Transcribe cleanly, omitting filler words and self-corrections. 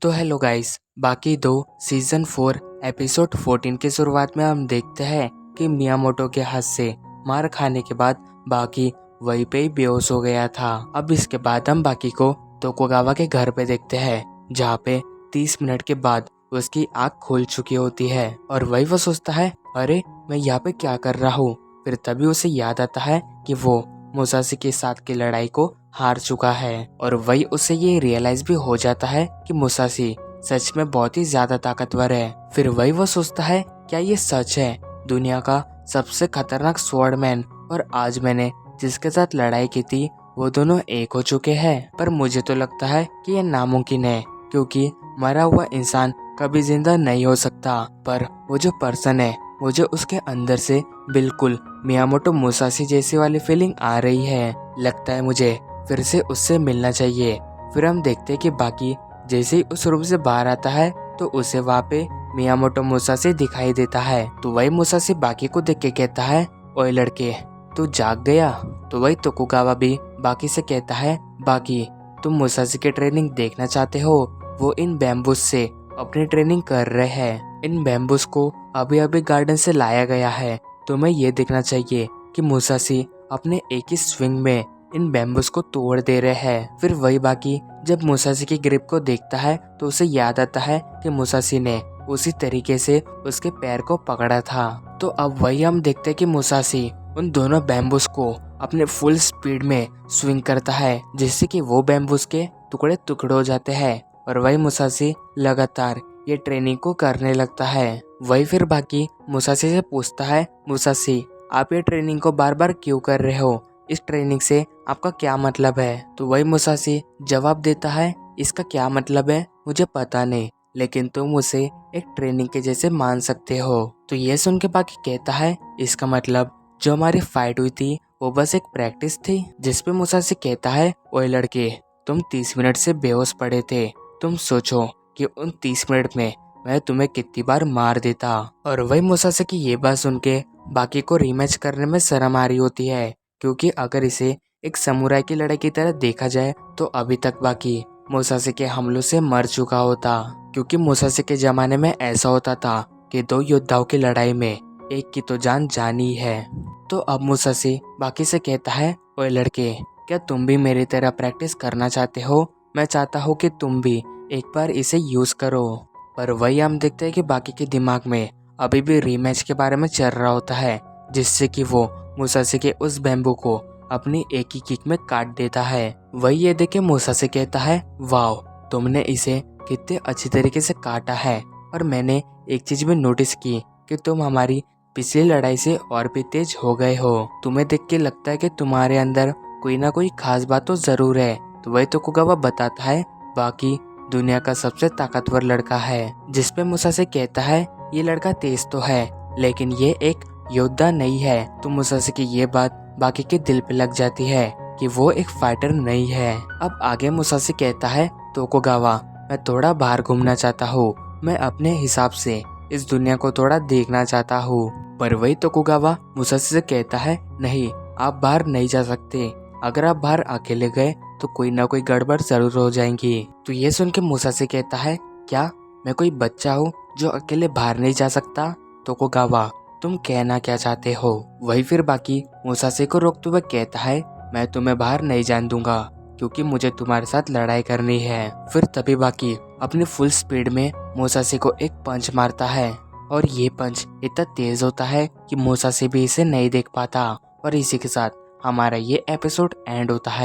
तो hello guys, बाकी दो सीजन 4 एपिसोड 14 की शुरुआत में हम देखते हैं कि मियामोटो के हाथ से मार खाने के बाद बाकी वहीं पे ही बेहोश हो गया था। अब इसके बाद हम बाकी को तोकुगावा के घर पे देखते हैं, जहाँ पे 30 मिनट के बाद उसकी आँख खुल चुकी होती है और वही वो सोचता है, अरे मैं यहाँ पे क्या कर रहा हूँ। फिर तभी उसे याद आता है कि वो मुसाशी के साथ की लड़ाई को हार चुका है और वही उसे ये रियलाइज भी हो जाता है कि मुसाशी सच में बहुत ही ज्यादा ताकतवर है। फिर वही वो सोचता है, क्या ये सच है? दुनिया का सबसे खतरनाक स्वॉर्डमैन और आज मैंने जिसके साथ लड़ाई की थी वो दोनों एक हो चुके हैं। पर मुझे तो लगता है कि ये नामुमकिन है, क्योंकि मरा हुआ इंसान कभी जिंदा नहीं हो सकता। पर वो जो पर्सन है, मुझे उसके अंदर से बिल्कुल मियामोटो मुसाशी जैसी वाली फीलिंग आ रही है। लगता है मुझे फिर से उससे मिलना चाहिए। फिर हम देखते हैं कि बाकी जैसे ही उस रूम से बाहर आता है तो उसे वहाँ पे मियामोटो मुसाशी दिखाई देता है। तो वही मुसाशी बाकी को देख के कहता है, ओए लड़के, तू जाग गया? तो वही तोकुगावा भी बाकी से कहता है, बाकी तुम मुसाशी की ट्रेनिंग देखना चाहते हो? वो इन बैम्बूस से अपनी ट्रेनिंग कर रहे हैं। इन बैम्बूस को अभी अभी गार्डन से लाया गया है। तुम्हें ये देखना चाहिए कि मुसाशी अपने एक ही स्विंग में इन बैम्बूस को तोड़ दे रहे हैं। फिर वही बाकी जब मुसाशी की ग्रिप को देखता है तो उसे याद आता है कि मुसाशी ने उसी तरीके से उसके पैर को पकड़ा था। तो अब वही हम देखते हैं कि मुसाशी उन दोनों बैम्बूस को अपने फुल स्पीड में स्विंग करता है, जिससे कि वो बैम्बूस के टुकड़े टुकड़े हो जाते हैं और वही मुसाशी लगातार ये ट्रेनिंग को करने लगता है। वही फिर बाकी मुसाशी से पूछता है, मुसाशी आप ये ट्रेनिंग को बार बार क्यों कर रहे हो? इस ट्रेनिंग से आपका क्या मतलब है? तो वही मुसाशी जवाब देता है, इसका क्या मतलब है मुझे पता नहीं, लेकिन तुम उसे एक ट्रेनिंग के जैसे मान सकते हो। तो ये सुन के बाकी कहता है, इसका मतलब जो हमारी फाइट हुई थी वो बस एक प्रैक्टिस थी? जिसपे मुसाशी कहता है, ओए लड़के, तुम 30 मिनट से बेहोश पड़े थे। तुम सोचो कि उन 30 मिनट में मैं तुम्हें कितनी बार मार देता। और वही मुसाशी की ये बात सुन के बाकी को रीमैच करने में शर्म आ रही होती है, क्योंकि अगर इसे एक समुराई की लड़ाई की तरह देखा जाए तो अभी तक बाकी मुसाशी के हमलों से मर चुका होता। क्योंकि मुसाशी के जमाने में ऐसा होता था कि दो योद्धाओं की लड़ाई में एक की तो जान जानी है। तो अब मुसाशी बाकी से कहता है, ओए लड़के, क्या तुम भी मेरी तरह प्रैक्टिस करना चाहते हो? मैं चाहता हूँ कि तुम भी एक बार इसे यूज करो। पर वही हम देखते हैं कि बाकी के दिमाग में अभी भी रीमैच के बारे में चल रहा होता है, जिससे कि वो मुसाशी के उस बैम्बू को अपनी एक ही किक में काट देता है। वही ये देख के मुसाशी कहता है, वाह, तुमने इसे कितने अच्छी तरीके से काटा है। और मैंने एक चीज भी नोटिस की कि तुम हमारी पिछली लड़ाई से और भी तेज हो गए हो। तुम्हें देख के लगता है कि तुम्हारे अंदर कोई ना कोई खास बात तो जरूर है। तो वही तोकुगावा बताता है, बाकी दुनिया का सबसे ताकतवर लड़का है। जिसपे मुसाशी कहता है, ये लड़का तेज तो है लेकिन ये एक योद्धा नहीं है। तो मुसाशी की ये बात बाकी के दिल पे लग जाती है कि वो एक फाइटर नहीं है। अब आगे मुसाशी कहता है, तोकुगावा, मैं थोड़ा बाहर घूमना चाहता हूँ। मैं अपने हिसाब से इस दुनिया को थोड़ा देखना चाहता हूँ। पर वही तोकुगावा मुसाशी से कहता है, नहीं, आप बाहर नहीं जा सकते। अगर आप बाहर अकेले गए तो कोई ना कोई गड़बड़ जरूर हो जाएंगी। तो ये सुन के मुसाशी कहता है, क्या मैं कोई बच्चा हूँ जो अकेले बाहर नहीं जा सकता? तोकुगावा, तुम कहना क्या चाहते हो? वही फिर बाकी मुसाशी को रोकते हुए कहता है, मैं तुम्हें बाहर नहीं जाने दूंगा, क्योंकि मुझे तुम्हारे साथ लड़ाई करनी है। फिर तभी बाकी अपनी फुल स्पीड में मुसाशी को एक पंच मारता है और ये पंच इतना तेज होता है कि मुसाशी भी इसे नहीं देख पाता। और इसी के साथ हमारा ये एपिसोड एंड होता है।